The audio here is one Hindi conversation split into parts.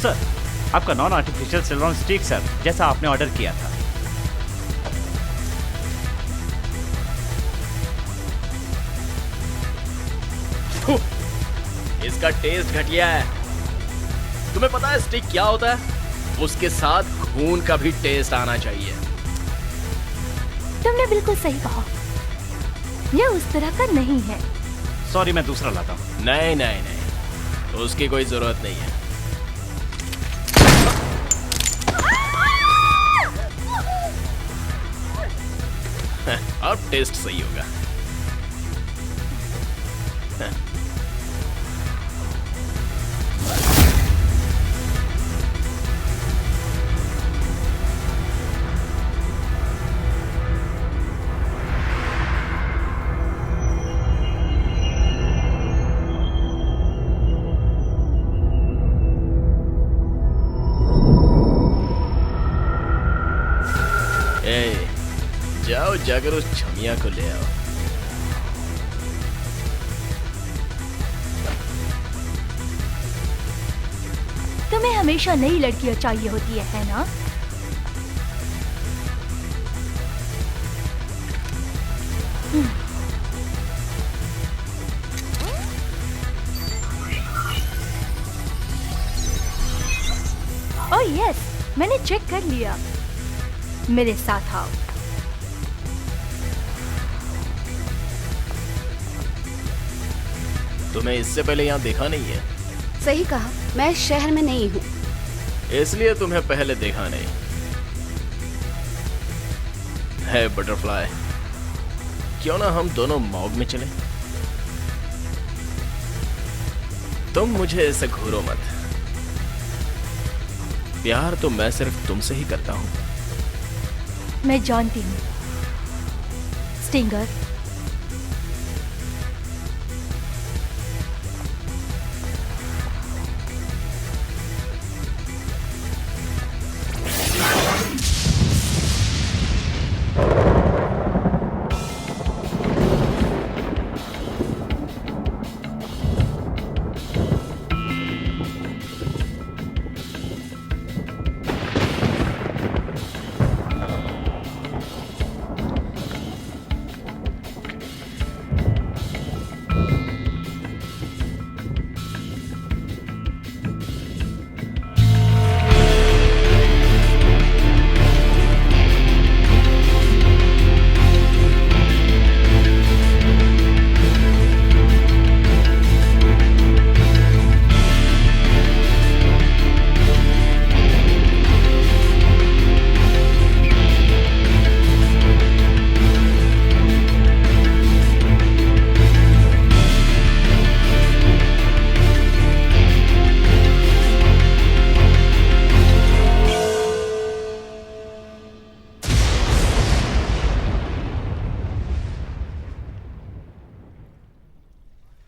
सर, आपका non artificial silver stick sir, जैसा आपने ऑर्डर किया था। इसका टेस्ट घटिया है। तुम्हें पता है स्टिक क्या होता है? उसके साथ खून का भी टेस्ट आना चाहिए। तुमने बिल्कुल सही कहा, ये उस तरह का नहीं है। सॉरी, मैं दूसरा लाता हूँ। नहीं नहीं नहीं, उसकी कोई जरूरत नहीं है। अब टेस्ट सही होगा। जाओ जाकर उस छमिया को ले आओ। तुम्हें हमेशा नई लड़कियां चाहिए होती है ना? ओह यस, मैंने चेक कर लिया। मेरे साथ आओ। तुम्हें इससे पहले यहाँ देखा नहीं है? सही कहा, मैं इस शहर में नहीं हूँ। इसलिए तुम्हें पहले देखा नहीं है। बटरफ्लाई, क्यों ना हम दोनों मॉग में चले? तुम मुझे ऐसे घूरो मत। प्यार तो मैं सिर्फ तुमसे ही करता हूँ। मैं जानती हूँ स्टिंगर।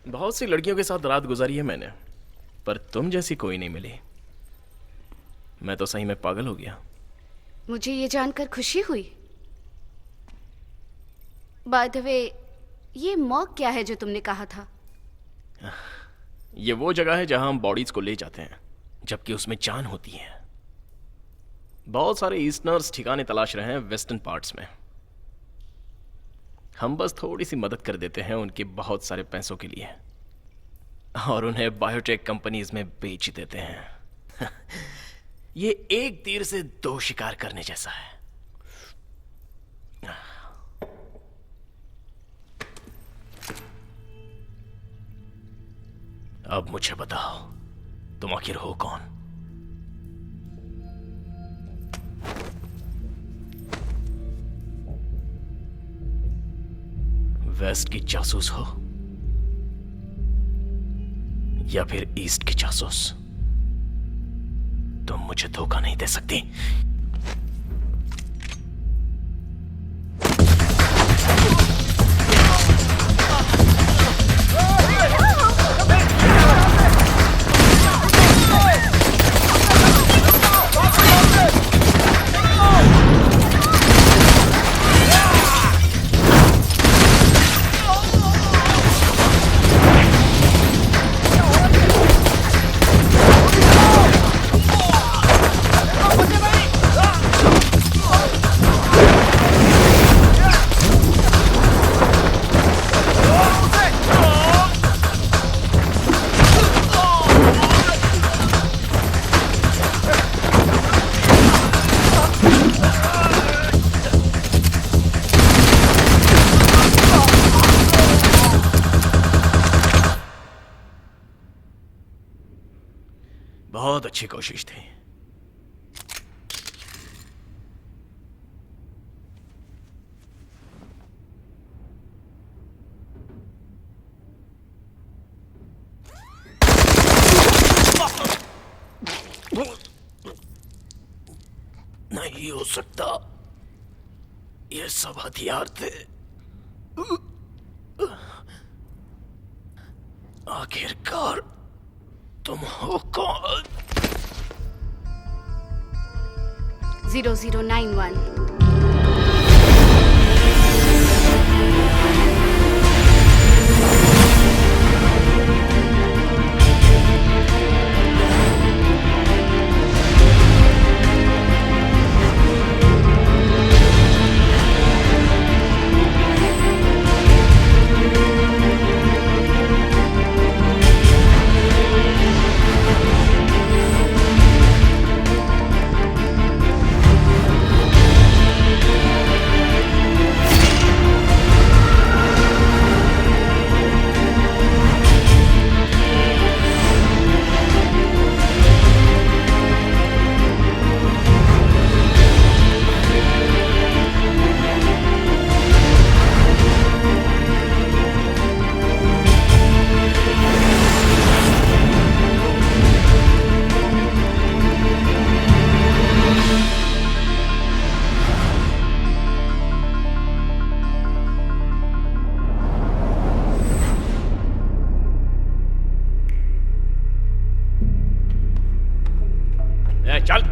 बहुत सी लड़कियों के साथ रात गुजारी है मैंने, पर तुम जैसी कोई नहीं मिली। मैं तो सही में पागल हो गया। मुझे ये जानकर खुशी हुई। बाय द वे, ये मॉग क्या है जो तुमने कहा था? ये वो जगह है जहां हम बॉडीज को ले जाते हैं जबकि उसमें जान होती है। बहुत सारे ईस्टर्नर्स ठिकाने तलाश रहे हैं वेस्टर्न पार्ट्स में। हम बस थोड़ी सी मदद कर देते हैं उनके बहुत सारे पैसों के लिए, और उन्हें बायोटेक कंपनीज में बेच देते हैं। ये एक तीर से दो शिकार करने जैसा है। अब मुझे बताओ, तुम आखिर हो कौन? वेस्ट की जासूस हो या फिर ईस्ट की जासूस? तुम मुझे धोखा नहीं दे सकती। बहुत अच्छी कोशिश थी। नहीं हो सकता, ये सब हथियार थे। आखिरकार तुम हो कौन? 0091। चल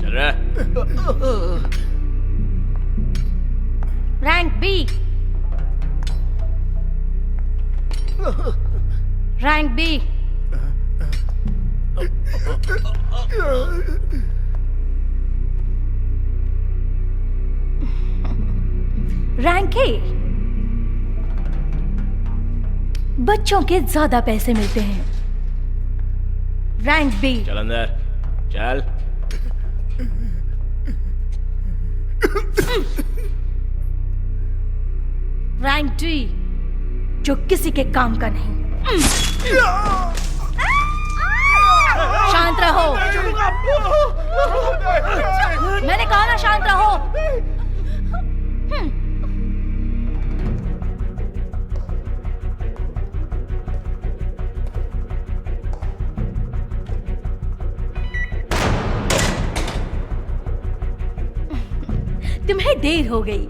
चल रहा। Rank B, rank B, rank A. बच्चों के ज्यादा पैसे मिलते हैं। Rank B. चल अंदर चल। रैंक डी, जो किसी के काम का नहीं। शांत रहो, मैंने कहा ना शांत रहो। तुम्हें देर हो गई।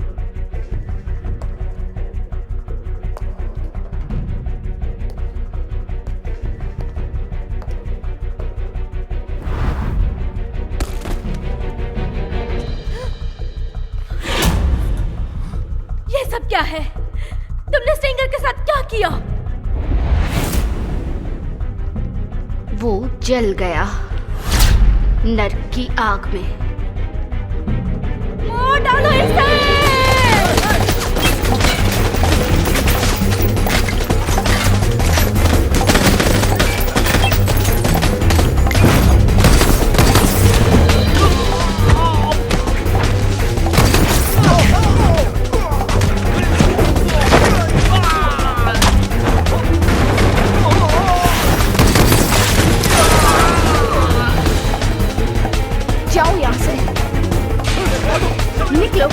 ये सब क्या है? तुमने स्टिंगर के साथ क्या किया? वो जल गया नर्क की आग में। मार डालो इसे! जाओ यहाँ से, निकलो।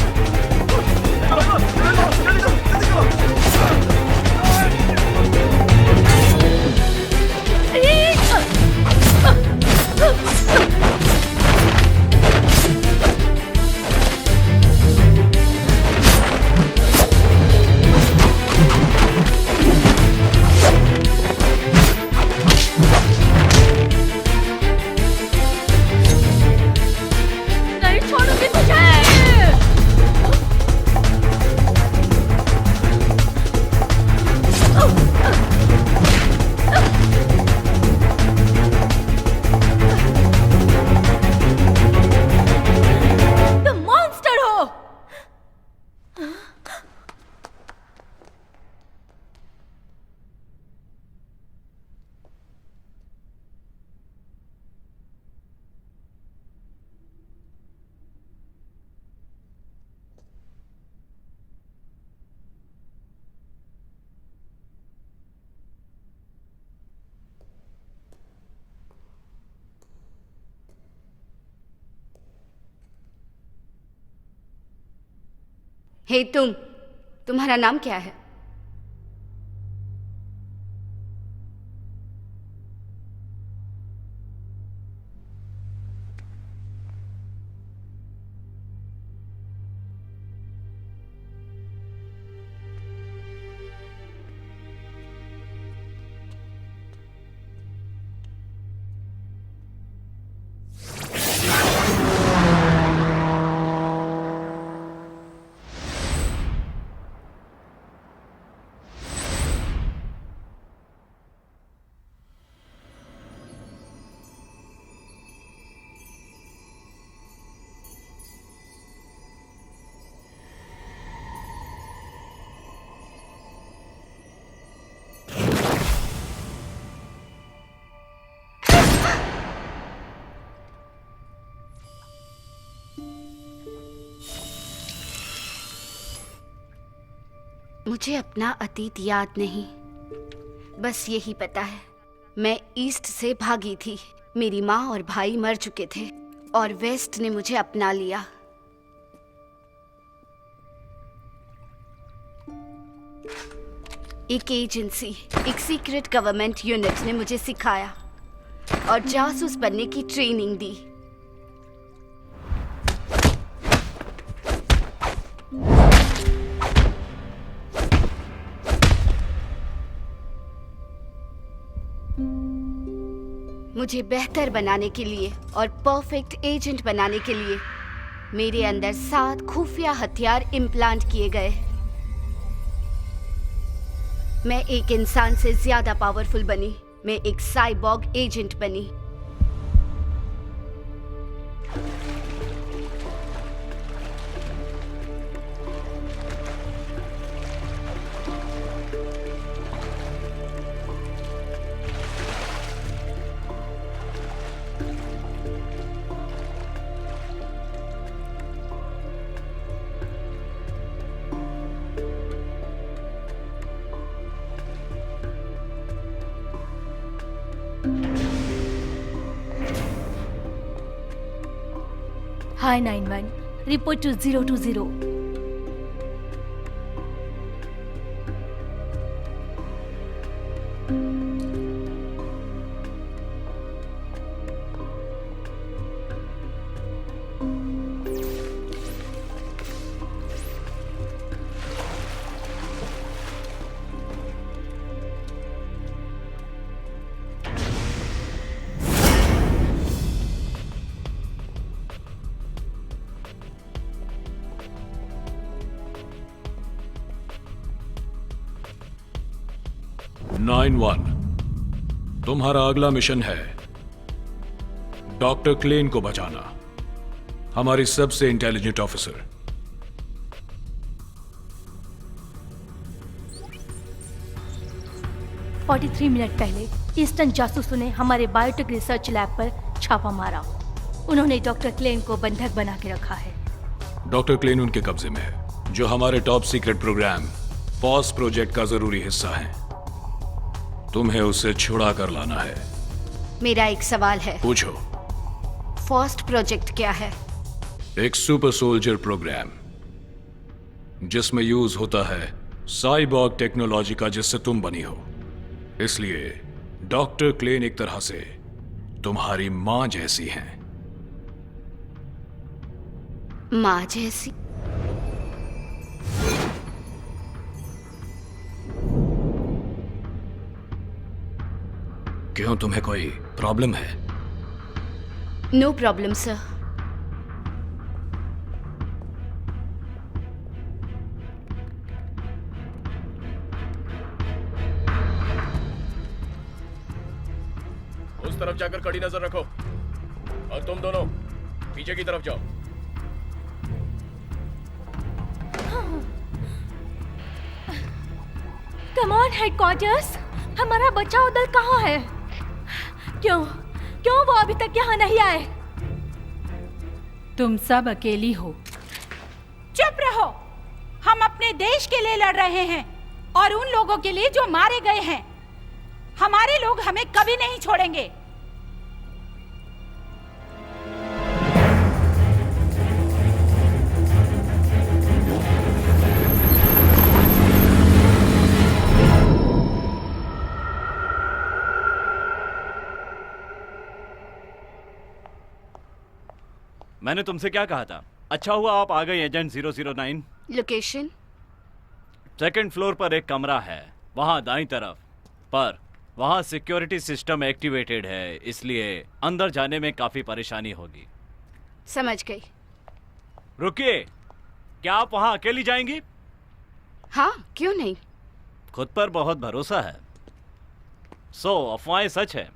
हे तुम्हारा नाम क्या है? मुझे अपना अतीत याद नहीं, बस यही पता है मैं ईस्ट से भागी थी। मेरी माँ और भाई मर चुके थे और वेस्ट ने मुझे अपना लिया। एक एजेंसी, एक सीक्रेट गवर्नमेंट यूनिट ने मुझे सिखाया और जासूस बनने की ट्रेनिंग दी। मुझे बेहतर बनाने के लिए और परफेक्ट एजेंट बनाने के लिए मेरे अंदर 7 खुफिया हथियार इम्प्लांट किए गए। मैं एक इंसान से ज्यादा पावरफुल बनी। मैं एक साइबॉर्ग एजेंट बनी। Hi 91, report to 020. तुम्हारा अगला मिशन है डॉक्टर क्लेन को बचाना, हमारी सबसे इंटेलिजेंट ऑफिसर। मिनट पहले ईस्टर्न जासूसों ने हमारे बायोटेक रिसर्च लैब पर छापा मारा। उन्होंने डॉक्टर क्लेन को बंधक बना के रखा है। डॉक्टर क्लेन उनके कब्जे में है, जो हमारे टॉप सीक्रेट प्रोग्राम फॉस प्रोजेक्ट का जरूरी हिस्सा है। तुम्हें उसे छुड़ा कर लाना है। मेरा एक सवाल है। पूछो। फॉस्ट प्रोजेक्ट क्या है? एक सुपर सोल्जर प्रोग्राम जिसमें यूज होता है साइबॉर्ग टेक्नोलॉजी का, जिससे तुम बनी हो। इसलिए डॉक्टर क्लेन एक तरह से तुम्हारी मां जैसी हैं। मां जैसी? क्यों, तुम्हें कोई प्रॉब्लम है? No problem sir. उस तरफ जाकर कड़ी नजर रखो और तुम दोनों पीछे की तरफ जाओ। कम ऑन हेडक्वार्टर्स, हमारा बचाव दल कहाँ है? क्यों वो अभी तक यहाँ नहीं आए? तुम सब अकेली हो। चुप रहो। हम अपने देश के लिए लड़ रहे हैं और उन लोगों के लिए जो मारे गए हैं। हमारे लोग हमें कभी नहीं छोड़ेंगे। मैंने तुमसे क्या कहा था? अच्छा हुआ आप आ गए एजेंट 009। लोकेशन? सेकंड फ्लोर पर एक कमरा है, वहां दाईं तरफ। पर वहां सिक्योरिटी सिस्टम एक्टिवेटेड है, इसलिए अंदर जाने में काफी परेशानी होगी। समझ गई। रुकिए, क्या आप वहां अकेली जाएंगी? हाँ, क्यों नहीं। खुद पर बहुत भरोसा है। अफवाहें सच है।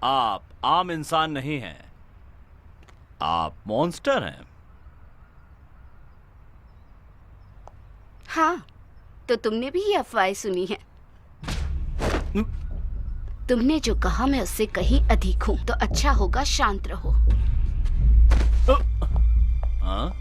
आप आम इंसान नहीं हैं, आप मॉन्स्टर हैं। हाँ, तो तुमने भी ये अफवाहें सुनी है। तुमने जो कहा मैं उससे कहीं अधिक हूँ, तो अच्छा होगा शांत रहो। हाँ?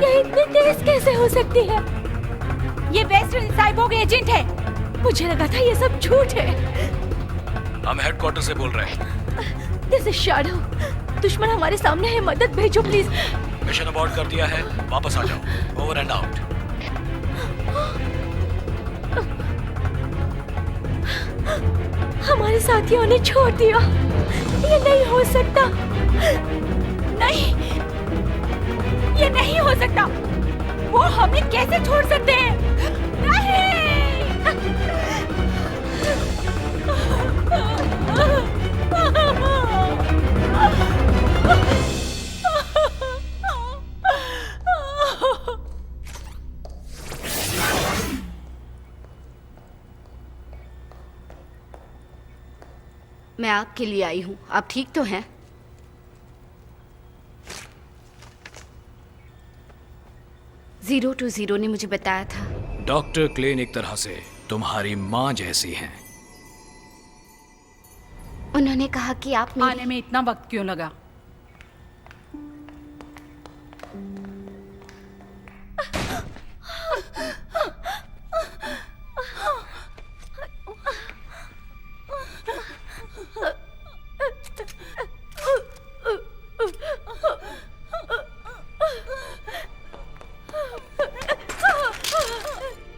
ये इतनी तेज कैसे हो सकती है? ये वेस्टर्न साइबोर्ग एजेंट है। मुझे लगा था ये सब झूठ है। हम हेडक्वार्टर से बोल रहे हैं। This is shadow. दुश्मन हमारे सामने है, मदद भेजो प्लीज। मिशन अबॉर्ट कर दिया है, वापस आ जाओ। Over and out. हमारे साथियों ने छोड़ दिया। ये नहीं हो सकता। नहीं, ये नहीं हो सकता। वो हमें कैसे छोड़ सकते हैं? मैं आपके लिए आई हूँ। आप ठीक तो हैं? जीरो टू जीरो ने मुझे बताया था। डॉक्टर क्लेन एक तरह से तुम्हारी माँ जैसी हैं। उन्होंने कहा कि आप मेरी... आने में इतना वक्त क्यों लगा?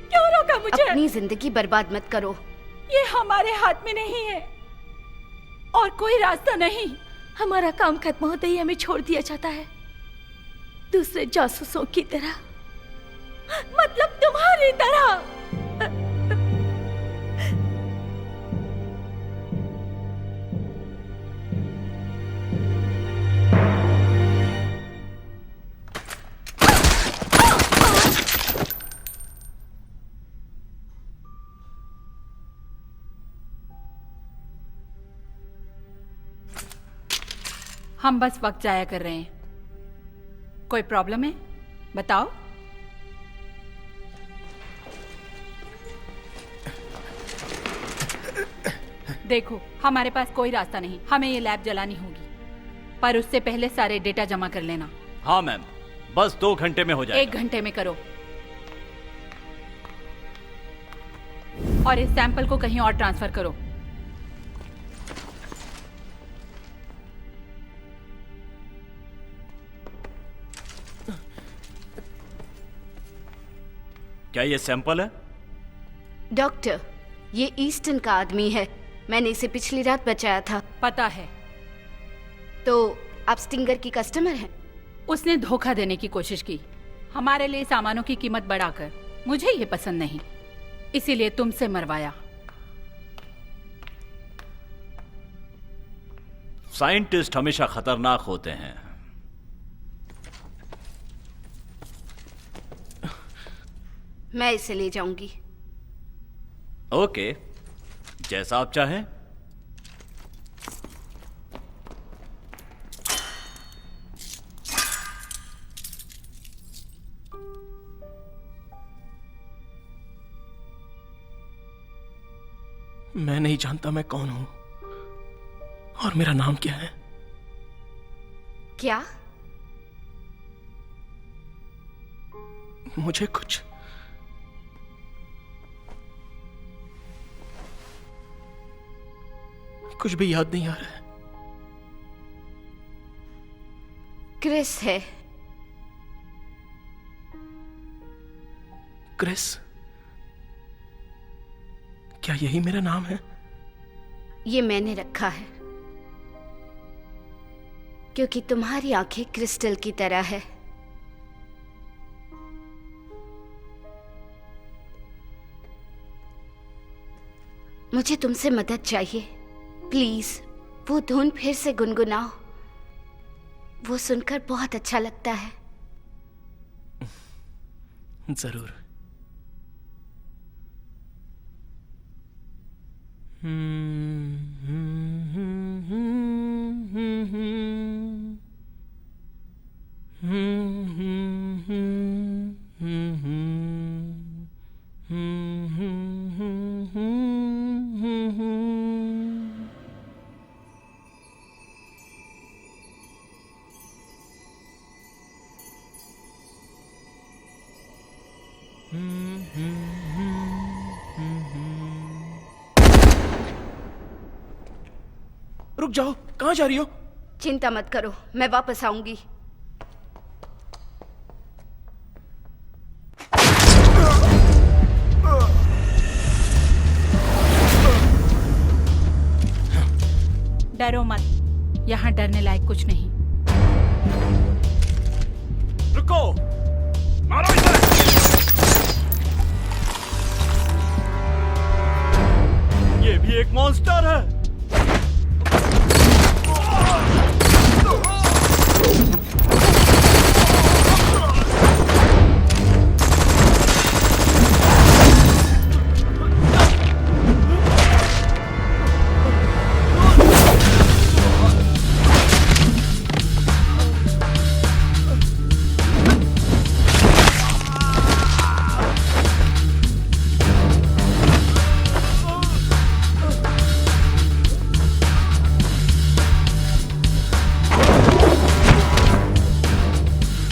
क्यों रोका मुझे? अपनी जिंदगी बर्बाद मत करो। ये हमारे हाथ में नहीं है और कोई रास्ता नहीं। हमारा काम खत्म होते ही हमें छोड़ दिया जाता है, दूसरे जासूसों की तरह। मतलब तुम्हारी तरह। हम बस वक्त जाया कर रहे हैं। कोई प्रॉब्लम है? बताओ। देखो, हमारे पास कोई रास्ता नहीं, हमें ये लैब जलानी होगी, पर उससे पहले सारे डेटा जमा कर लेना। हाँ मैम, बस 2 घंटे में हो जाएगा। 1 घंटे में करो, और इस सैंपल को कहीं और ट्रांसफर करो। क्या ये सैंपल है? डॉक्टर, ये ईस्टर्न का आदमी है। मैंने इसे पिछली रात बचाया था। पता है। तो आप स्टिंगर की कस्टमर हैं? उसने धोखा देने की कोशिश की, हमारे लिए सामानों की कीमत बढ़ाकर। मुझे ये पसंद नहीं, इसीलिए तुमसे मरवाया। साइंटिस्ट हमेशा खतरनाक होते हैं। मैं इसे ले जाऊंगी। ओके, जैसा आप चाहें। मैं नहीं जानता मैं कौन हूं और मेरा नाम क्या है। क्या? मुझे कुछ भी याद नहीं आ रहा है। क्रिस है। क्रिस? क्या यही मेरा नाम है? ये मैंने रखा है क्योंकि तुम्हारी आंखें क्रिस्टल की तरह है। मुझे तुमसे मदद चाहिए, प्लीज। वो धुन फिर से गुनगुनाओ, वो सुनकर बहुत अच्छा लगता है। जरूर। रुक जाओ, कहां जा रही हो? चिंता मत करो, मैं वापस आऊंगी। डरो मत, यहाँ डरने लायक कुछ नहीं। रुको, मारो इसे। ये भी एक मॉन्स्टर है।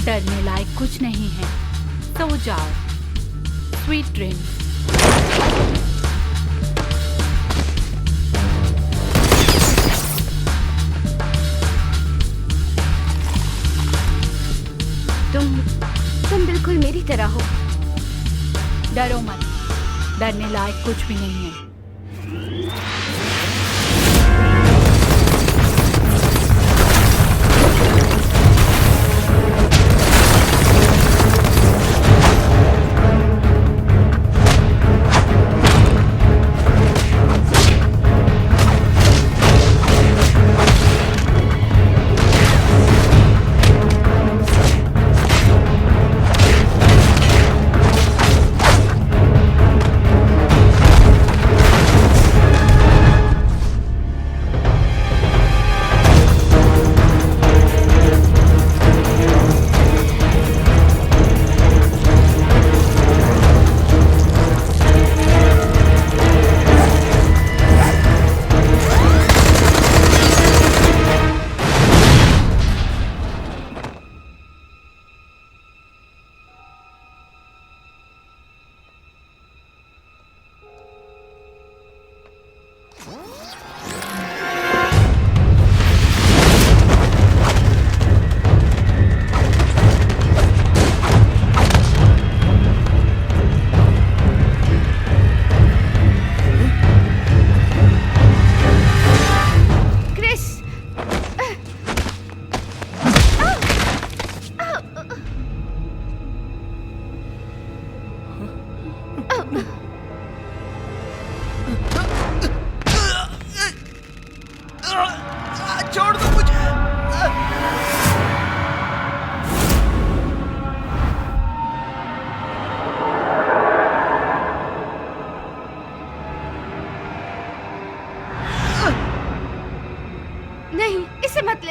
डरने लायक कुछ नहीं है, सो जाओ। Sweet dreams. तुम बिल्कुल मेरी तरह हो। डरो मत, डरने लायक कुछ भी नहीं है।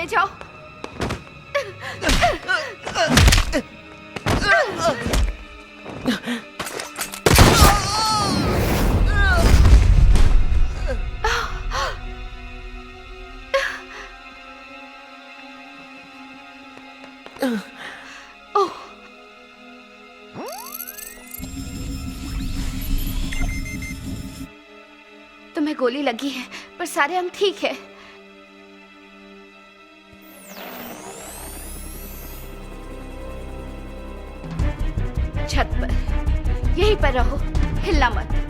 चले जाओ। तुम्हें गोली लगी है पर सारे अंग ठीक है। छत पर यहीं पर रहो, हिलना मत।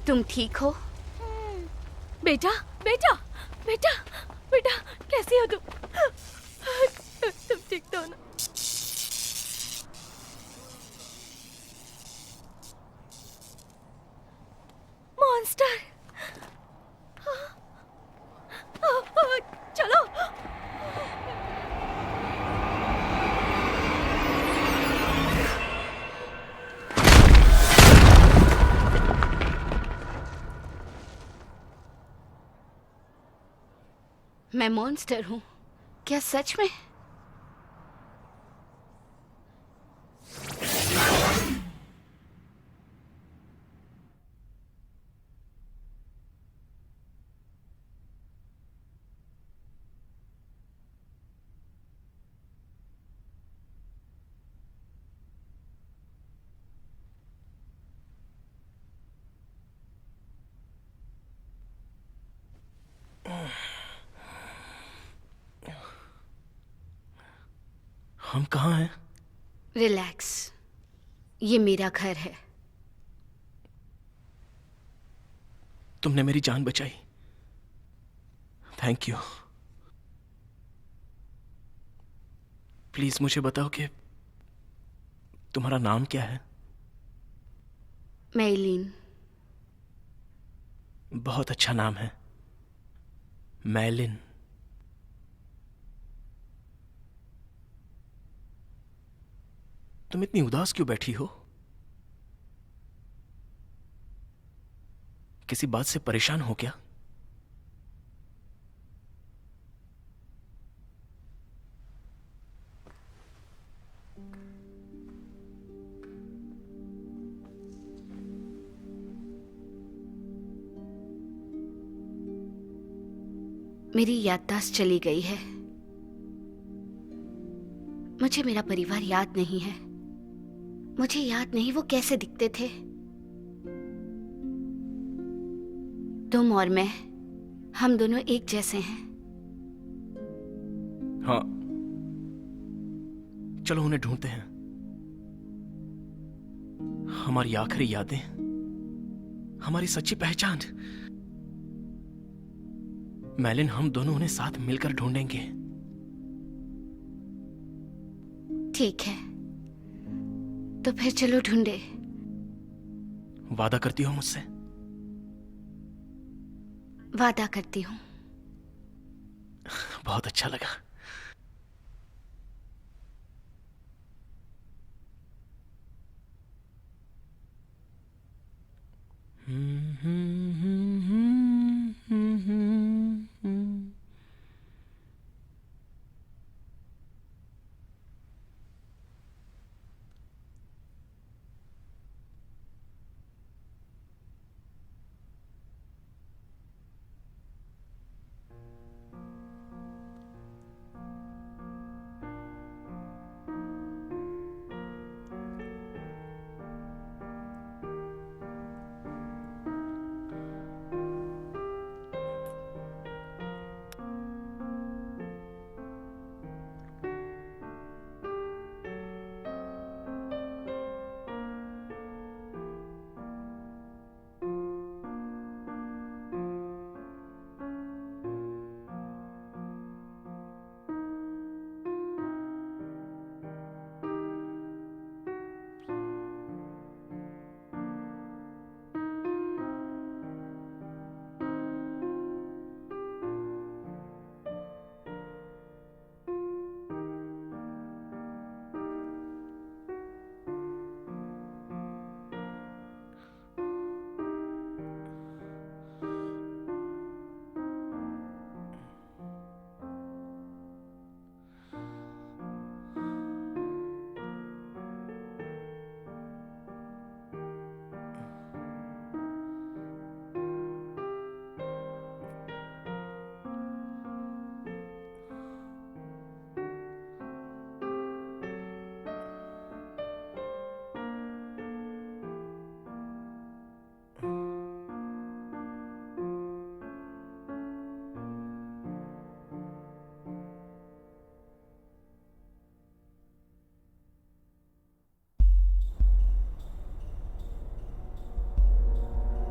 तुम ठीक हो? बेटा बेटा बेटा बेटा, कैसी हो तुम? तुम ठीक तो हो ना? मॉन्स्टर, चलो। मैं मॉन्स्टर हूँ क्या सच में? हम कहाँ हैं? रिलैक्स, ये मेरा घर है। तुमने मेरी जान बचाई, थैंक यू। प्लीज मुझे बताओ कि तुम्हारा नाम क्या है? मेलिन। बहुत अच्छा नाम है, मेलिन। तुम इतनी उदास क्यों बैठी हो? किसी बात से परेशान हो क्या? मेरी याददाश्त चली गई है। मुझे मेरा परिवार याद नहीं है। मुझे याद नहीं वो कैसे दिखते थे। तुम और मैं, हम दोनों एक जैसे हैं। हाँ, चलो उन्हें ढूंढते हैं। हमारी आखिरी यादें, हमारी सच्ची पहचान। मेलिन, हम दोनों उन्हें साथ मिलकर ढूंढेंगे। ठीक है, तो फिर चलो ढूंढे। वादा करती हो मुझसे? वादा करती हूँ। बहुत अच्छा लगा।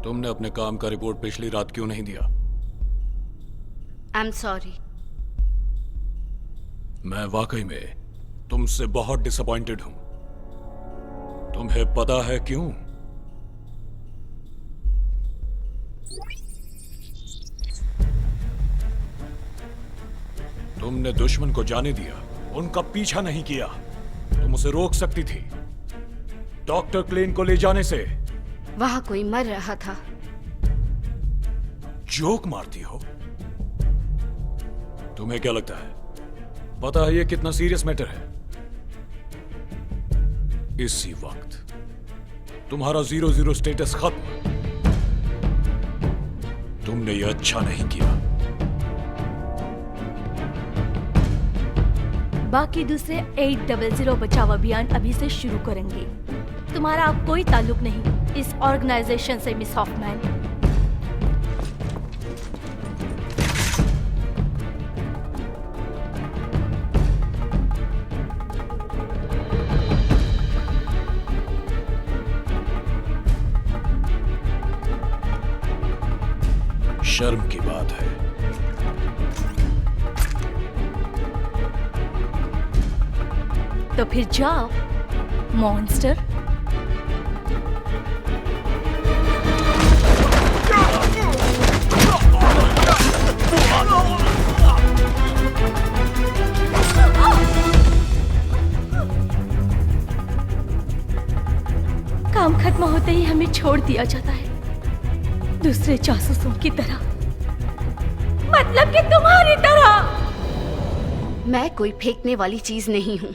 तुमने अपने काम का रिपोर्ट पिछली रात क्यों नहीं दिया? I am sorry. मैं वाकई में तुमसे बहुत डिसअपॉइंटेड हूं। तुम्हें पता है क्यों? तुमने दुश्मन को जाने दिया, उनका पीछा नहीं किया। तुम उसे रोक सकती थी डॉक्टर क्लेन को ले जाने से। वहां कोई मर रहा था। जोक मारती हो? तुम्हें क्या लगता है पता है ये कितना सीरियस मैटर है? इसी वक्त तुम्हारा 0-0 स्टेटस खत्म। तुमने ये अच्छा नहीं किया। बाकी दूसरे 800 बचाव अभियान अभी से शुरू करेंगे। तुम्हारा अब कोई ताल्लुक नहीं इस ऑर्गेनाइजेशन से, मिस हॉफमैन। शर्म की बात है। तो फिर जाओ मॉन्स्टर। काम खत्म होते ही हमें छोड़ दिया जाता है दूसरे जासूसों की तरह, मतलब कि तुम्हारी तरह। मैं कोई फेंकने वाली चीज नहीं हूं।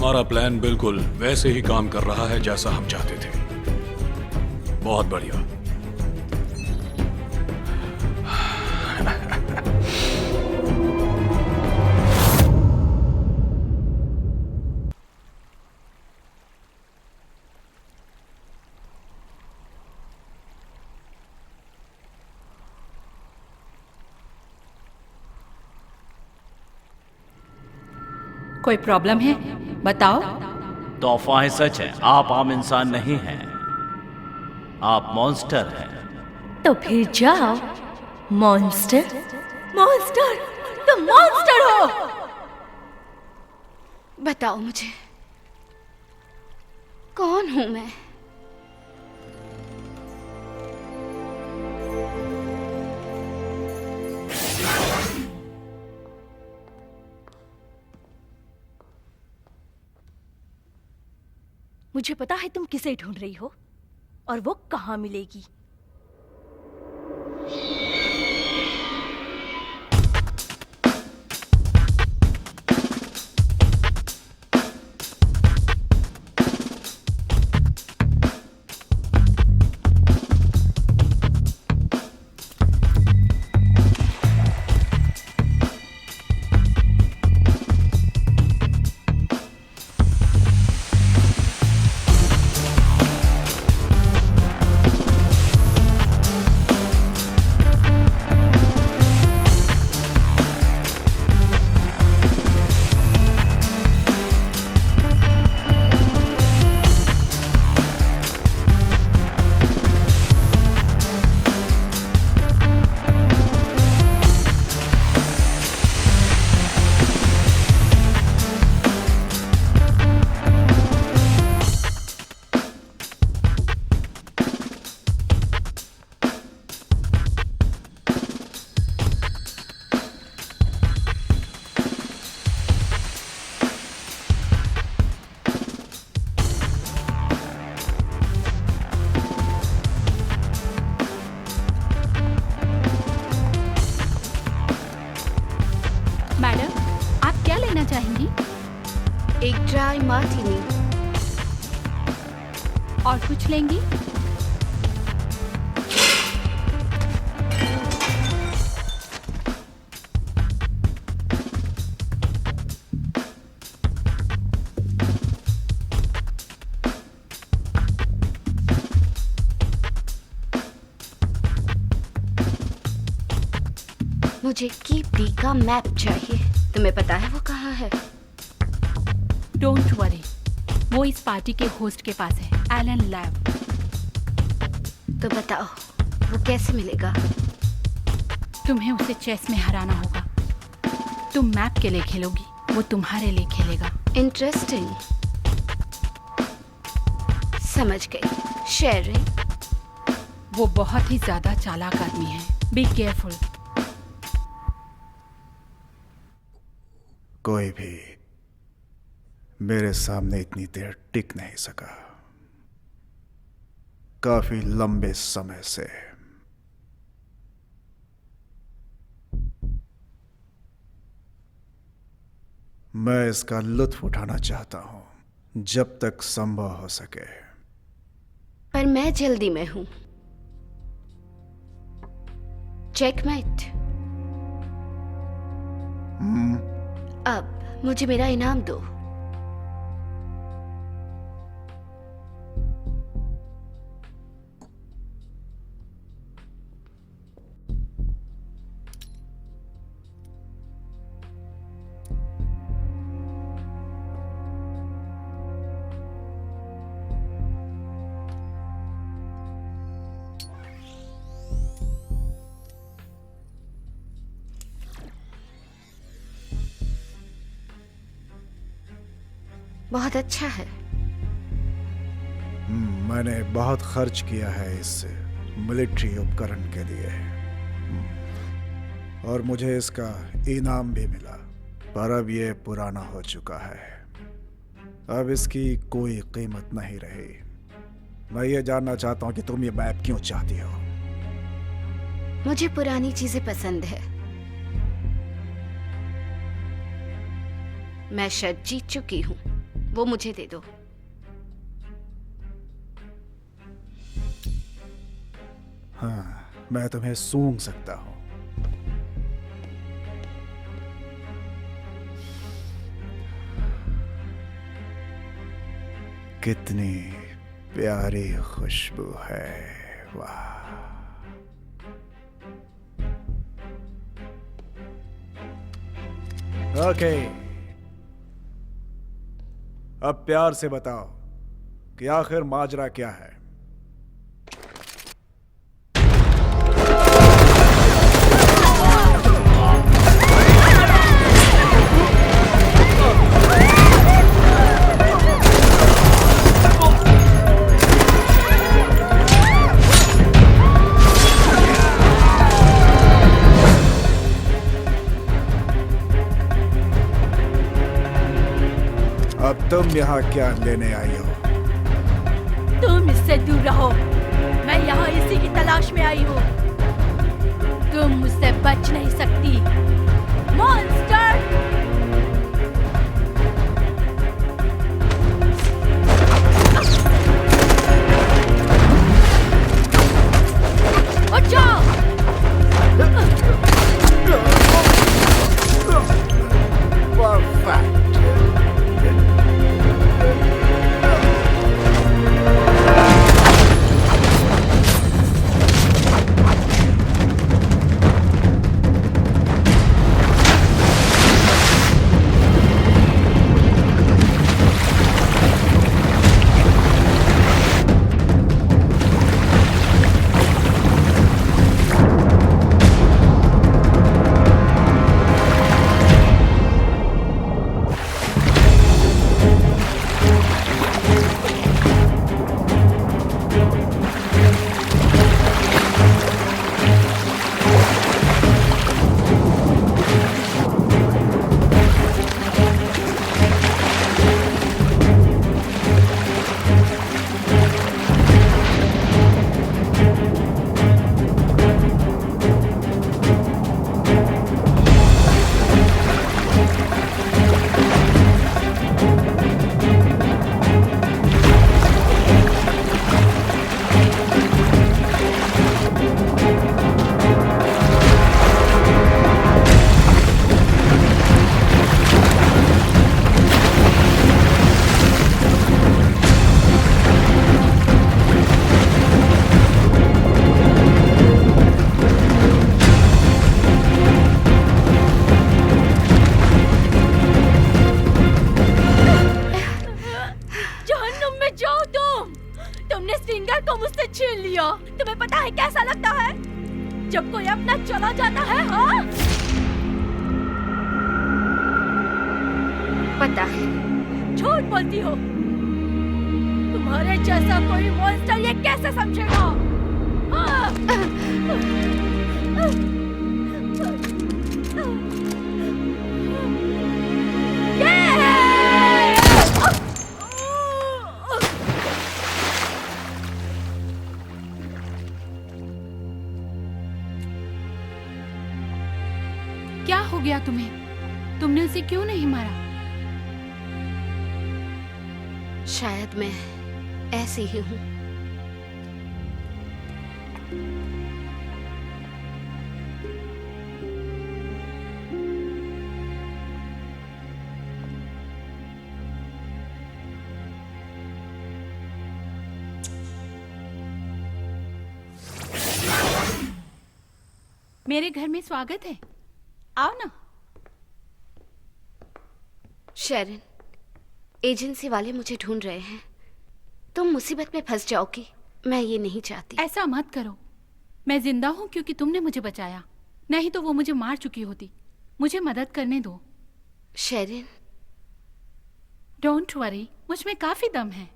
हमारा प्लान बिल्कुल वैसे ही काम कर रहा है जैसा हम चाहते थे। बहुत बढ़िया। कोई प्रॉब्लम है? बताओ। तो अफवाहें सच है, आप आम इंसान नहीं हैं, आप मॉन्स्टर हैं। तो फिर जाओ मॉन्स्टर। मॉन्स्टर, तुम मॉन्स्टर हो। बताओ मुझे, कौन हूं मैं? मुझे पता है तुम किसे ढूंढ रही हो और वो कहां मिलेगी। मैडम, आप क्या लेना चाहेंगी? एक ड्राई मार्टिनी। और कुछ लेंगी? मुझे कीप डी का मैप चाहिए। तुम्हें पता है वो कहाँ है? डोंट वरी, वो इस पार्टी के होस्ट के पास है, एलन लैब। तो बताओ वो कैसे मिलेगा? तुम्हें उसे चेस में हराना होगा। तुम मैप के लिए खेलोगी, वो तुम्हारे लिए खेलेगा। इंटरेस्टिंग, समझ गई। शेरिंग। वो बहुत ही ज्यादा चालाक आदमी है, बी केयरफुल। कोई भी मेरे सामने इतनी देर टिक नहीं सका, काफी लंबे समय से। मैं इसका लुत्फ उठाना चाहता हूं जब तक संभव हो सके। पर मैं जल्दी में हूं। चेकमेट। अब मुझे मेरा इनाम दो। बहुत अच्छा है। मैंने बहुत खर्च किया है इस मिलिट्री उपकरण के लिए, और मुझे इसका इनाम भी मिला, पर अब यह पुराना हो चुका है। अब इसकी कोई कीमत नहीं रही। मैं ये जानना चाहता हूं कि तुम ये मैप क्यों चाहती हो? मुझे पुरानी चीजें पसंद है। मैं शायद जीत चुकी हूं, वो मुझे दे दो। हाँ, मैं तुम्हें सूंघ सकता हूं। कितनी प्यारी खुशबू है, वाह। ओके, अब प्यार से बताओ कि आखिर माजरा क्या है। अब तुम यहाँ क्या लेने आई हो? तुम इससे दूर रहो। मैं यहाँ इसी की तलाश में आई हूँ। तुम मुझसे बच नहीं सकती, मॉन्स्टर। बचाओ! Perfect. तुम्हें पता है कैसा लगता है जब कोई अपना चला जाता है? हाँ, पता है। झूठ बोलती हो। तुम्हारे जैसा कोई मॉन्स्टर ये कैसे समझेगा? हाँ। क्या हो गया तुम्हें? तुमने उसे क्यों नहीं मारा? शायद मैं ऐसी ही हूँ। मेरे घर में स्वागत है, आओ ना। शेरन, एजेंसी वाले मुझे ढूंढ रहे हैं। तुम मुसीबत में फंस जाओगी, मैं ये नहीं चाहती। ऐसा मत करो। मैं जिंदा हूँ क्योंकि तुमने मुझे बचाया, नहीं तो वो मुझे मार चुकी होती। मुझे मदद करने दो। शेरन, डोंट वरी, मुझ में काफी दम है।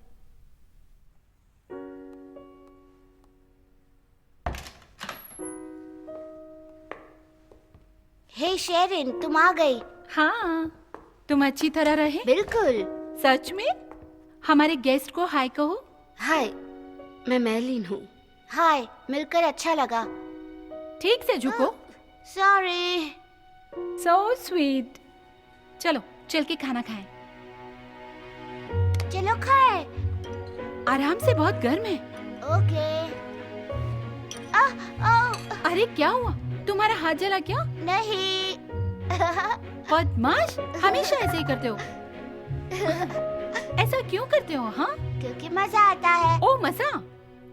हे शेरन, तुम आ गई। हाँ, तुम अच्छी तरह रहे? बिल्कुल। सच में? हमारे गेस्ट को हाय कहो। हाय, मैं मैलिन हूँ। हाय, मिलकर अच्छा लगा। ठीक से झुको। पंखा है। आराम से, बहुत गर्म है। ओके। अरे क्या हुआ, तुम्हारा हाथ जला क्या? नहीं। बदमाश, हमेशा ऐसे ही करते हो। ऐसा क्यों करते हो? हाँ, क्योंकि मजा आता है। ओ मजा,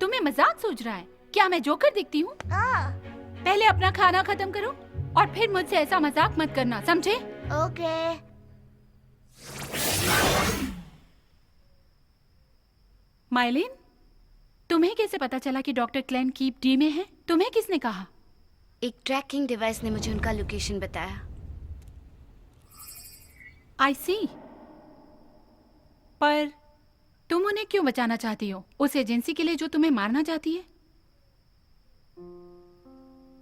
तुम्हें मजाक सोच रहा है क्या? मैं जोकर दिखती हूँ? पहले अपना खाना खत्म करो और फिर मुझसे ऐसा मजाक मत करना, समझे? ओके। माइलिन, तुम्हें कैसे पता चला कि डॉक्टर क्लेन कीप डी में है? तुम्हें किसने कहा? एक ट्रैकिंग डिवाइस ने मुझे उनका लोकेशन बताया। आई सी। पर तुम उन्हें क्यों बचाना चाहती हो? उस एजेंसी के लिए जो तुम्हें मारना चाहती है?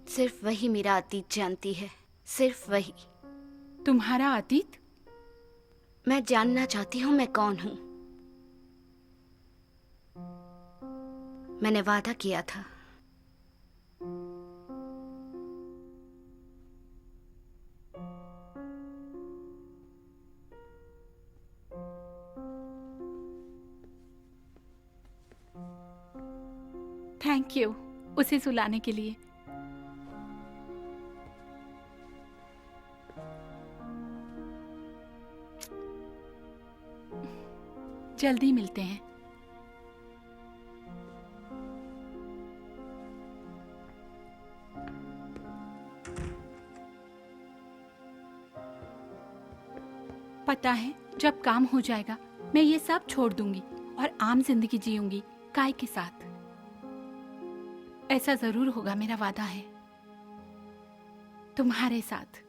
सिर्फ वही मेरा अतीत जानती है, सिर्फ वही। तुम्हारा अतीत? मैं जानना चाहती हूँ मैं कौन हूँ। मैंने वादा किया था। थैंक यू उसे सुलाने के लिए। जल्दी मिलते हैं। पता है, जब काम हो जाएगा मैं ये सब छोड़ दूंगी और आम जिंदगी जीऊंगी काय के साथ। ऐसा जरूर होगा, मेरा वादा है, तुम्हारे साथ।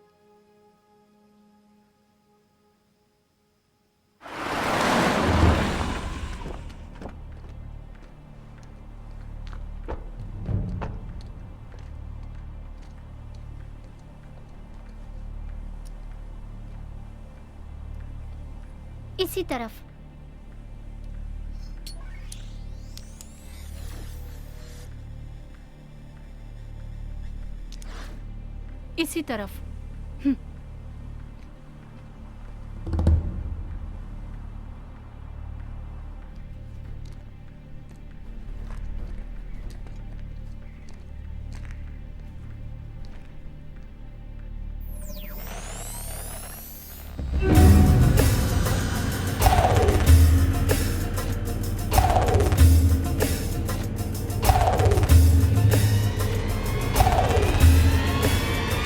इसी तरफ। इसी तरफ।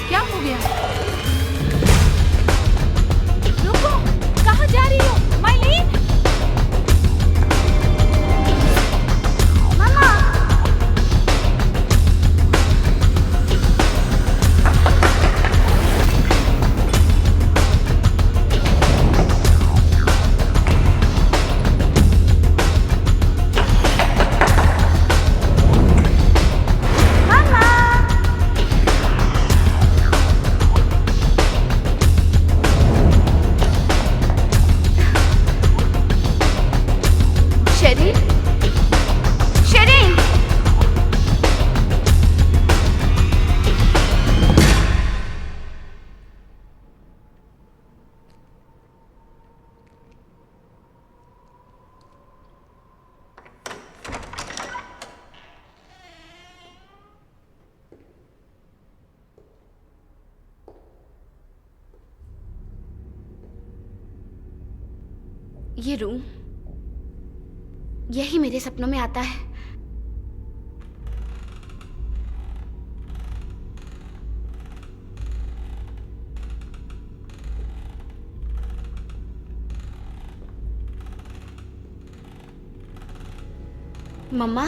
क्या हो गया? रुको, कहाँ जा रही हो माइलीन? मामा। शेरीन, शेरीन। ये रूम, यही मेरे सपनों में आता है। मम्मा,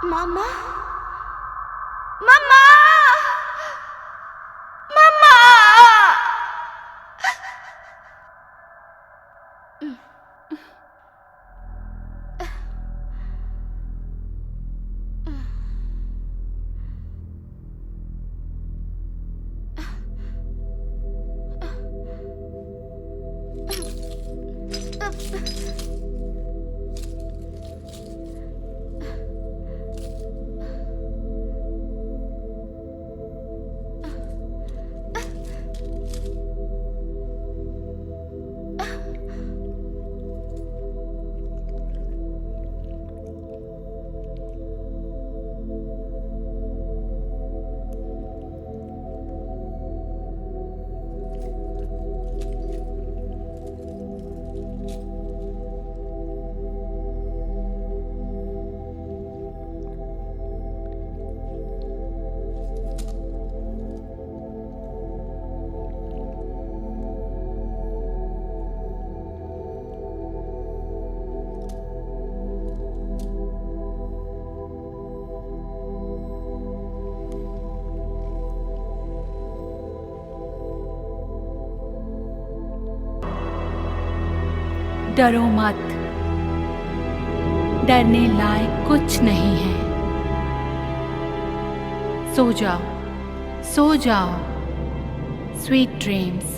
मम्मा, मम्मा, मम्मा, डरो मत, डरने लायक कुछ नहीं है। सो जाओ, सो जाओ। Sweet dreams.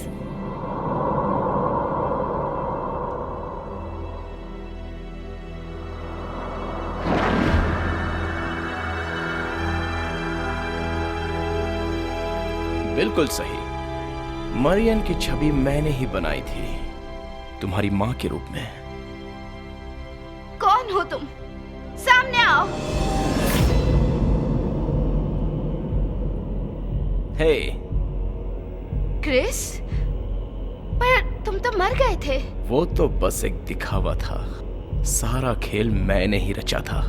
बिल्कुल सही। मरियन की छवि मैंने ही बनाई थी, तुम्हारी मां के रूप में। कौन हो तुम? सामने आओ। हे क्रिस, पर तुम तो मर गए थे। वो तो बस एक दिखावा था, सारा खेल मैंने ही रचा था।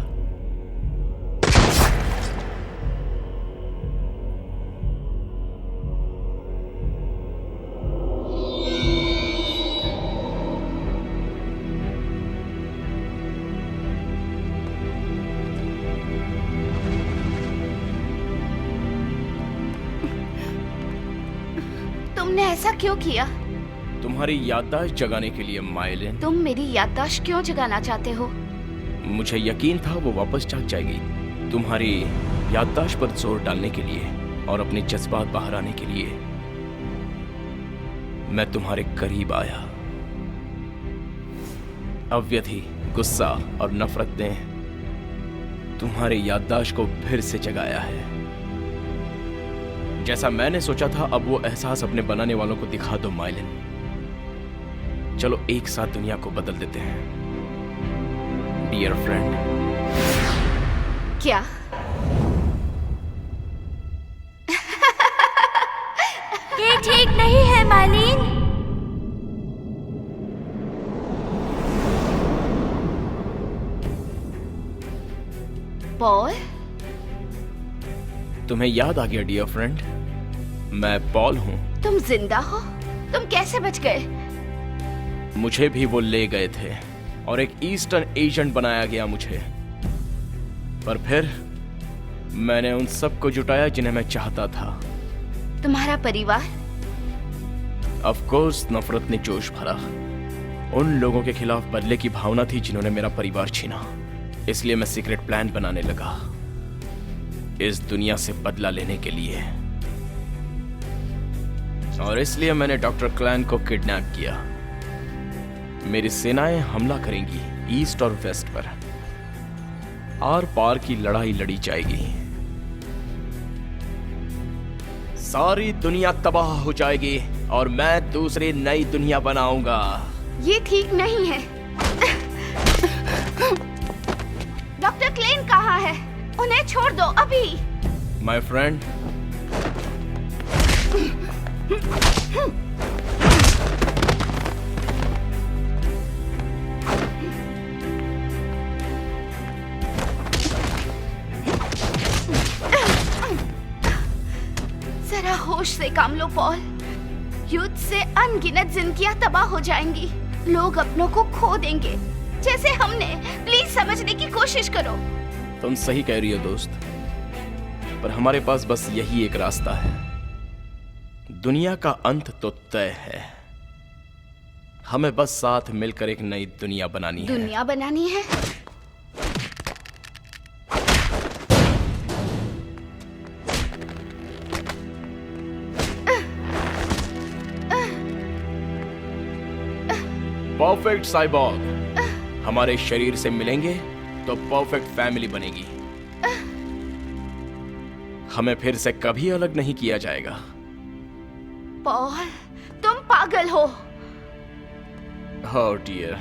तुमने ऐसा क्यों किया? तुम्हारी याददाश्त जगाने के लिए माइलिन। तुम मेरी याददाश्त क्यों जगाना चाहते हो? मुझे यकीन था वो वापस जाग जाएगी। तुम्हारी याददाश्त पर जोर डालने के लिए और अपने जज्बात बाहर आने के लिए मैं तुम्हारे करीब आया। अव्यधि, गुस्सा और नफरत ने तुम्हारी याददाश्त को फिर से जगाया है। जैसा मैंने सोचा था, अब वो एहसास अपने बनाने वालों को दिखा दो माइलिन। चलो एक साथ दुनिया को बदल देते हैं, डियर फ्रेंड। क्या? ये ठीक नहीं है मालिन। पॉल, तुम्हें याद आ गया डियर फ्रेंड, मैं पॉल हूं। तुम जिंदा हो? तुम कैसे बच गए? मुझे भी वो ले गए थे और एक ईस्टर्न एजेंट बनाया गया मुझे। पर फिर मैंने उन सबको जुटाया जिन्हें मैं चाहता था। तुम्हारा परिवार? ऑफ कोर्स, नफरत ने जोश भरा। उन लोगों के खिलाफ बदले की भावना थी जिन्होंने मेरा परिवार छीना। इसलिए मैं सीक्रेट प्लान बनाने लगा, इस दुनिया से बदला लेने के लिए। और इसलिए मैंने डॉक्टर क्लैन को किडनैप किया। मेरी सेनाएं हमला करेंगी ईस्ट और वेस्ट पर। आर पार की लड़ाई लड़ी जाएगी। सारी दुनिया तबाह हो जाएगी और मैं दूसरी नई दुनिया बनाऊंगा। ये ठीक नहीं है। डॉक्टर क्लेन कहाँ है? उन्हें छोड़ दो अभी। माय फ्रेंड, जरा होश से काम लो पॉल। युद्ध से अनगिनत जिंदगियां तबाह हो जाएंगी। लोग अपनों को खो देंगे, जैसे हमने। प्लीज समझने की कोशिश करो। तुम सही कह रही हो दोस्त, पर हमारे पास बस यही एक रास्ता है। दुनिया का अंत तो तय है, हमें बस साथ मिलकर एक नई दुनिया बनानी है। दुनिया बनानी है? परफेक्ट साइबॉर्ग हमारे शरीर से मिलेंगे तो परफेक्ट फैमिली बनेगी। हमें फिर से कभी अलग नहीं किया जाएगा। पॉल, तुम पागल हो। Oh dear,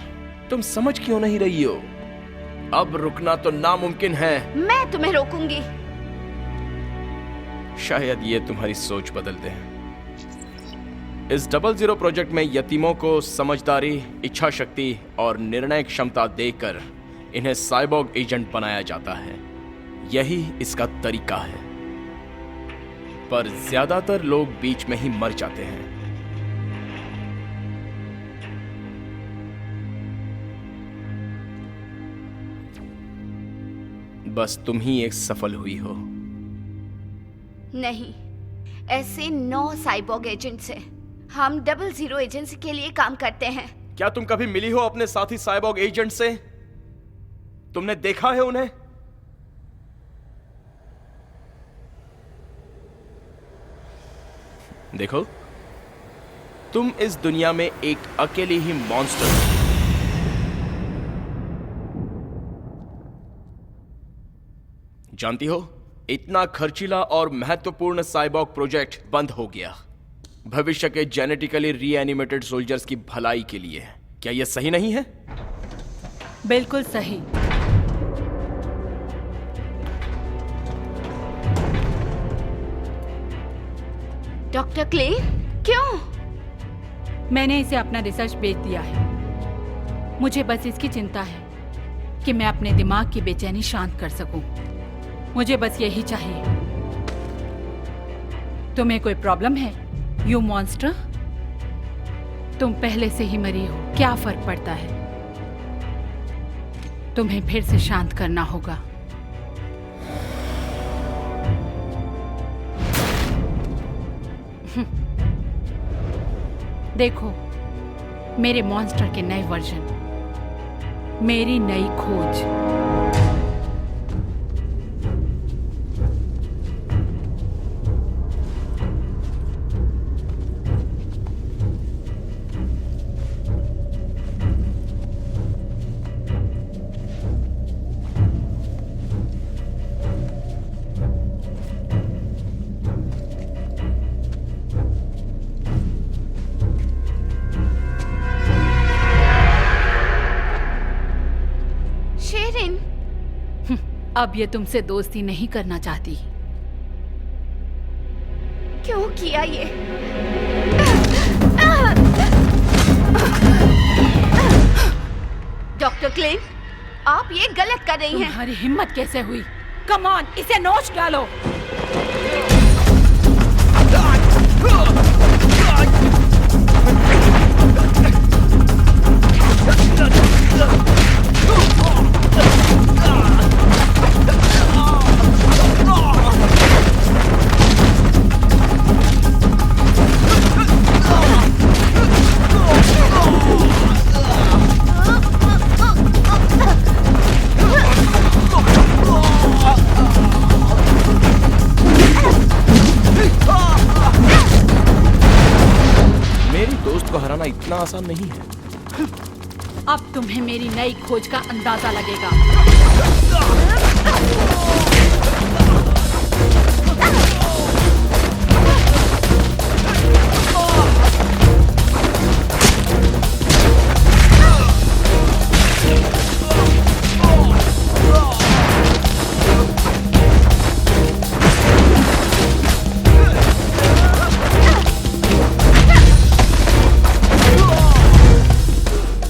तुम समझ क्यों नहीं रही हो? अब रुकना तो नामुमकिन है। मैं तुम्हें रोकूंगी। शायद ये तुम्हारी सोच बदल दे। इस 00 प्रोजेक्ट में यतीमों को समझदारी, इच्छा शक्ति और निर्णय क्षमता देकर इन्हें साइबॉर्ग एजेंट बनाया जाता है। यही इसका तरीका है। पर ज्यादातर लोग बीच में ही मर जाते हैं। बस तुम ही एक सफल हुई हो। नहीं, ऐसे 9 साइबॉर्ग एजेंट्स हैं। हम 00 एजेंसी के लिए काम करते हैं। क्या तुम कभी मिली हो अपने साथी साइबॉर्ग एजेंट से? तुमने देखा है उन्हें? देखो, तुम इस दुनिया में एक अकेली ही मॉन्स्टर हो। जानती हो, इतना खर्चीला और महत्वपूर्ण साइबॉर्ग प्रोजेक्ट बंद हो गया भविष्य के जेनेटिकली रीएनिमेटेड सोल्जर्स की भलाई के लिए। क्या यह सही नहीं है? बिल्कुल सही। डॉक्टर क्ले, क्यों? मैंने इसे अपना रिसर्च भेज दिया है। मुझे बस इसकी चिंता है कि मैं अपने दिमाग की बेचैनी शांत कर सकूं। मुझे बस यही चाहिए। तुम्हें कोई प्रॉब्लम है, यू मॉन्स्टर? तुम पहले से ही मरी हो, क्या फर्क पड़ता है? तुम्हें फिर से शांत करना होगा। देखो, मेरे मॉन्स्टर के नए वर्जन, मेरी नई खोज। अब ये तुमसे दोस्ती नहीं करना चाहती। क्यों किया ये? डॉक्टर क्लेन, आप ये गलत कर रही हैं। तुम्हारी हिम्मत कैसे हुई? कम ऑन, इसे नोच डालो। इतना आसान नहीं है। अब तुम्हें मेरी नई खोज का अंदाजा लगेगा।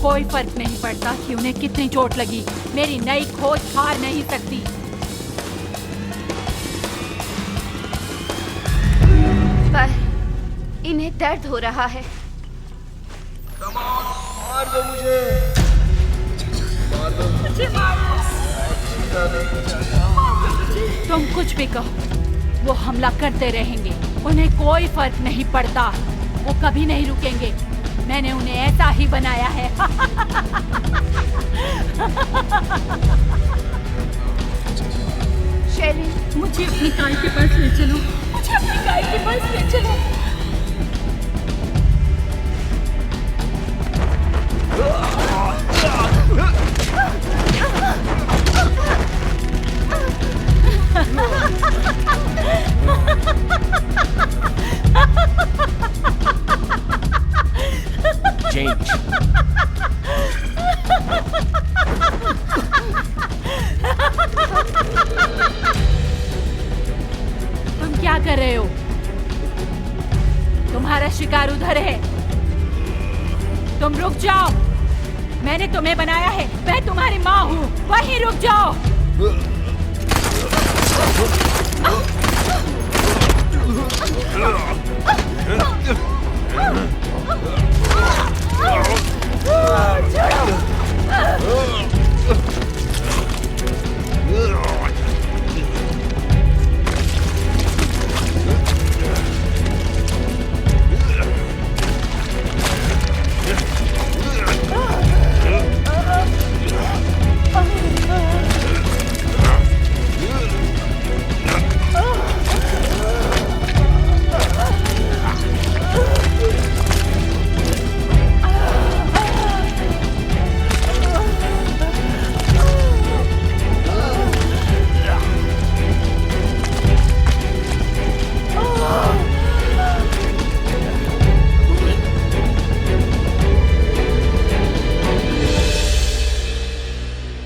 कोई फर्क नहीं पड़ता कि उन्हें कितनी चोट लगी, मेरी नई खोज हार नहीं सकती। पर इन्हें दर्द हो रहा है। मार दो मुझे, मार दो मुझे, तुम कुछ भी कहो, वो हमला करते रहेंगे। उन्हें कोई फर्क नहीं पड़ता, वो कभी नहीं रुकेंगे। मैंने उन्हें ऐसा ही बनाया है। शेरिन, मुझे अपनी गाय के पास ले चलो, मुझे अपनी गाय के पास ले चलो। चेंज। तुम क्या कर रहे हो? तुम्हारा शिकार उधर है। तुम रुक जाओ। मैंने तुम्हें बनाया है। मैं तुम्हारी माँ हूँ। वहीं रुक जाओ।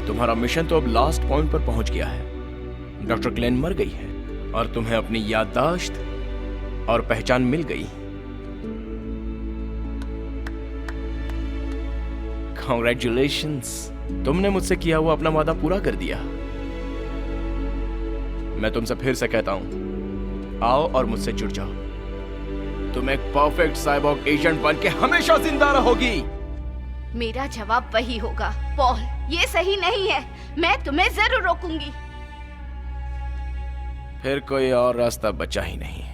तुम्हारा मिशन तो अब लास्ट पॉइंट पर पहुंच गया है। डॉक्टर क्लेन मर गई है और तुम्हें अपनी याददाश्त और पहचान मिल गई। कॉन्ग्रेचुलेशंस, तुमने मुझसे किया हुआ अपना वादा पूरा कर दिया। मैं तुमसे फिर से कहता हूं, आओ और मुझसे जुड़ जाओ। तुम एक परफेक्ट साइबॉर्ग एजेंट बन के हमेशा जिंदा रहोगी। मेरा जवाब वही होगा। पॉल, ये सही नहीं है। मैं तुम्हें जरूर रोकूंगी। फिर कोई और रास्ता बचा ही नहीं।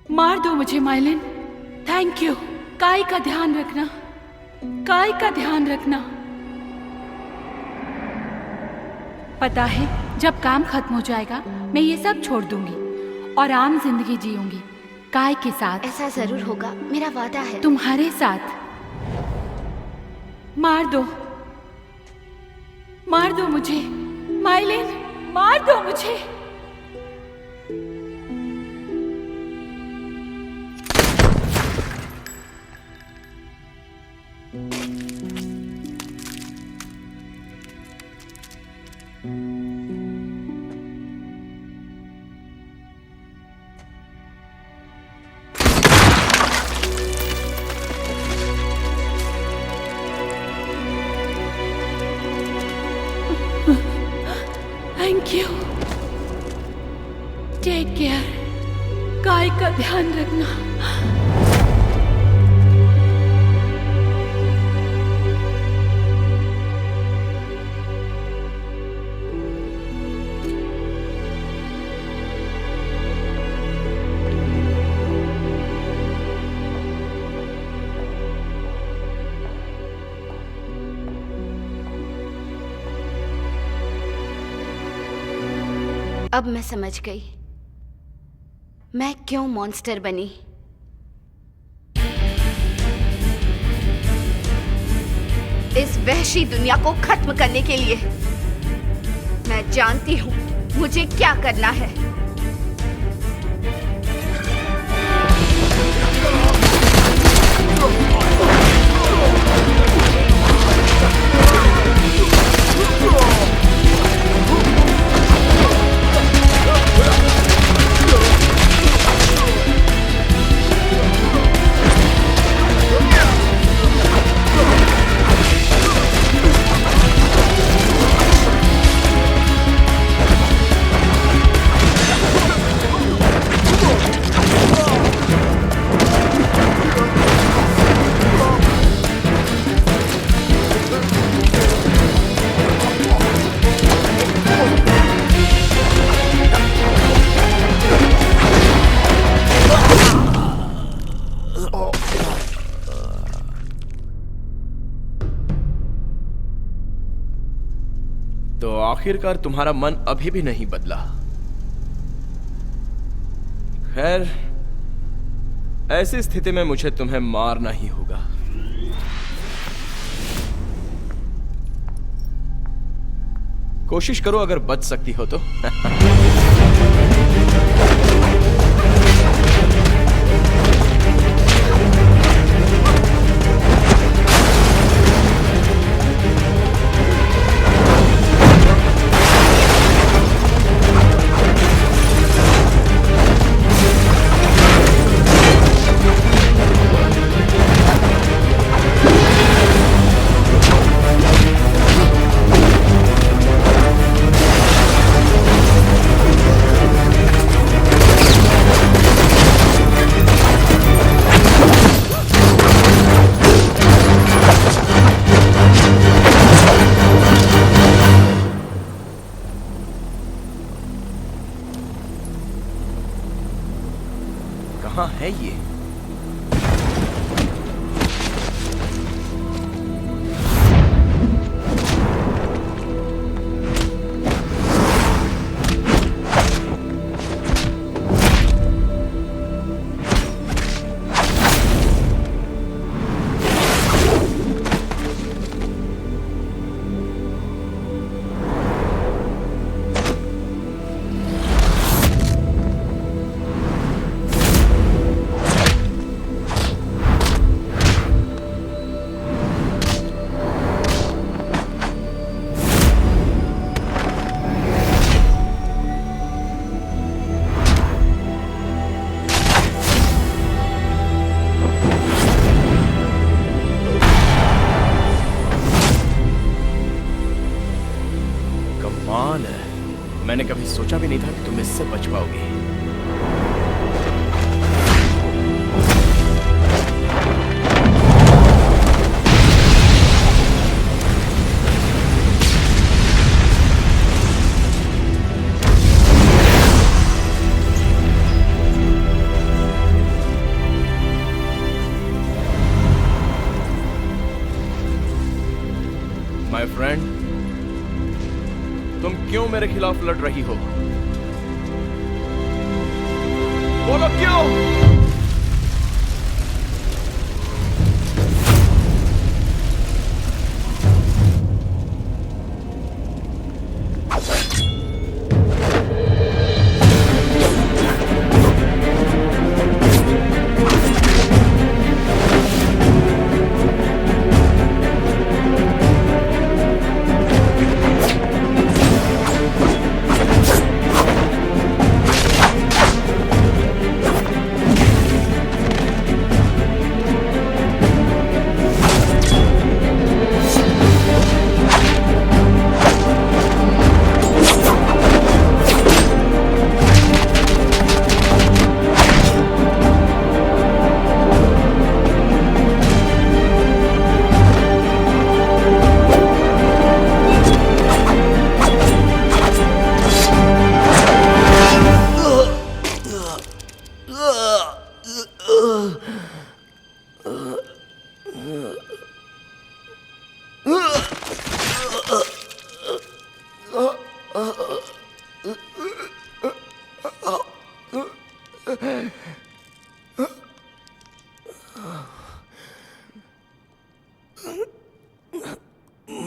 मार दो मुझे माइलिन। Thank you. काई का ध्यान रखना। काई का ध्यान रखना। पता है, जब काम खत्म हो जाएगा मैं ये सब छोड़ दूंगी और आम जिंदगी जीऊंगी काई के साथ। ऐसा जरूर होगा, मेरा वादा है। तुम्हारे साथ। मार दो मुझे माइलिन, मार दो मुझे। Thank you. Take care. गाय का ध्यान रखना। अब मैं समझ गई मैं क्यों मॉन्स्टर बनी। इस वहशी दुनिया को खत्म करने के लिए। मैं जानती हूं मुझे क्या करना है। आखिरकार तुम्हारा मन अभी भी नहीं बदला। खैर, ऐसी स्थिति में मुझे तुम्हें मारना ही होगा। कोशिश करो अगर बच सकती हो तो। कहाँ है ये? मैंने कभी सोचा भी नहीं था कि तुम इससे बच पाओगे। माय फ्रेंड, तुम क्यों मेरे खिलाफ लड़ रही हो? बोलो क्यों?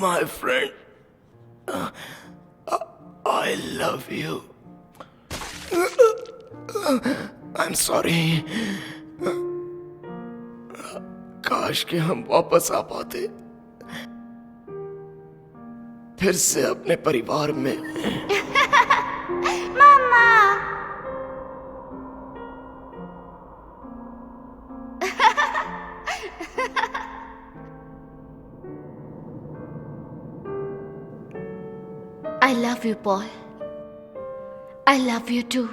My friend, I love you. I'm sorry. काश कि हम वापस आ पाते फिर से अपने परिवार में। मामा। I love you, Paul. I love you too.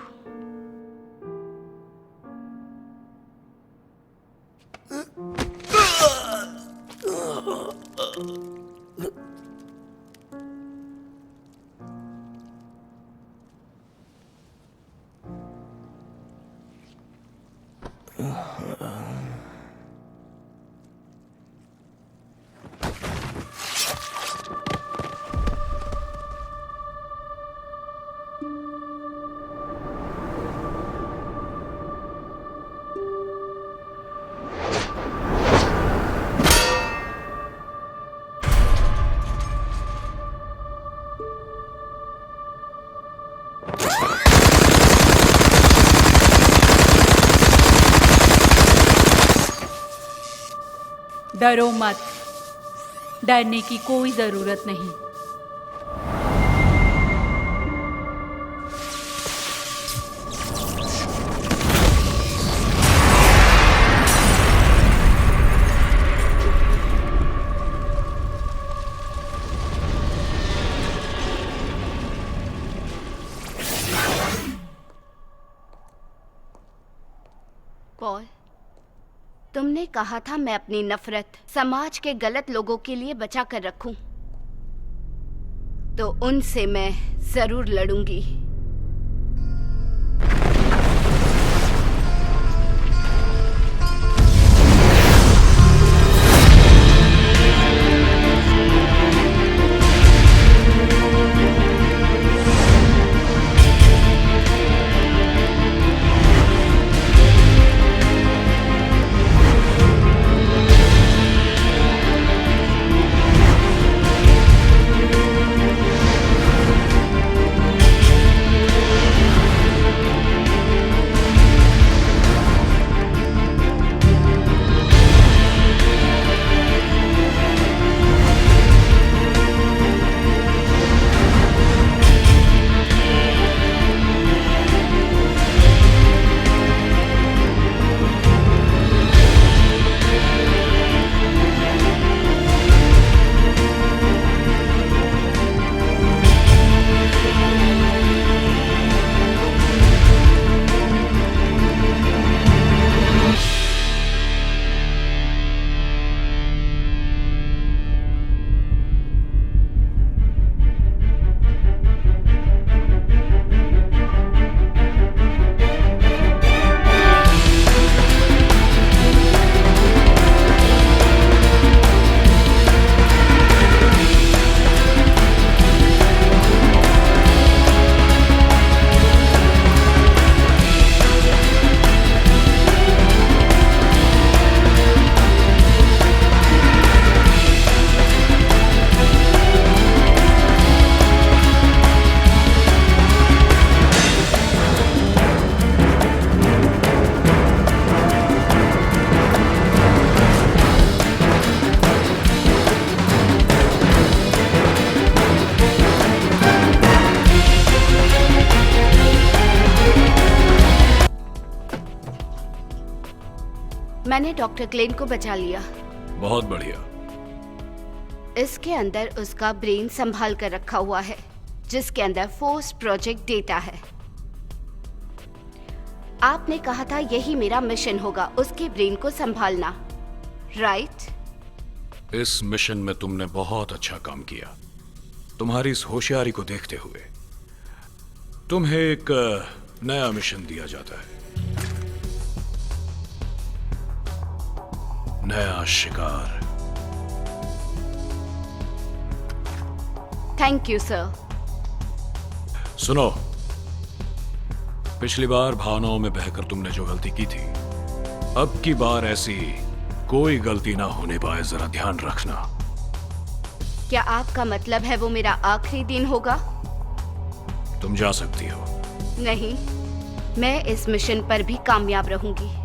डरो मत, डरने की कोई जरूरत नहीं। पॉल, तुमने कहा था मैं अपनी नफरत समाज के गलत लोगों के लिए बचा कर रखूं, तो उनसे मैं जरूर लड़ूंगी। मैंने डॉक्टर क्लेन को बचा लिया। बहुत बढ़िया। इसके अंदर उसका ब्रेन संभाल कर रखा हुआ है, जिसके अंदर फोर्स प्रोजेक्ट डेटा है। आपने कहा था यही मेरा मिशन होगा, उसके ब्रेन को संभालना, राइट? इस मिशन में तुमने बहुत अच्छा काम किया। तुम्हारी इस होशियारी को देखते हुए तुम्हें एक नया मिशन दिया जाता है। नया शिकार। Thank you sir. सुनो, पिछली बार भावनाओं में बहकर तुमने जो गलती की थी, अब की बार ऐसी कोई गलती ना होने पाए, जरा ध्यान रखना। क्या आपका मतलब है वो मेरा आखिरी दिन होगा? तुम जा सकती हो। नहीं, मैं इस मिशन पर भी कामयाब रहूंगी।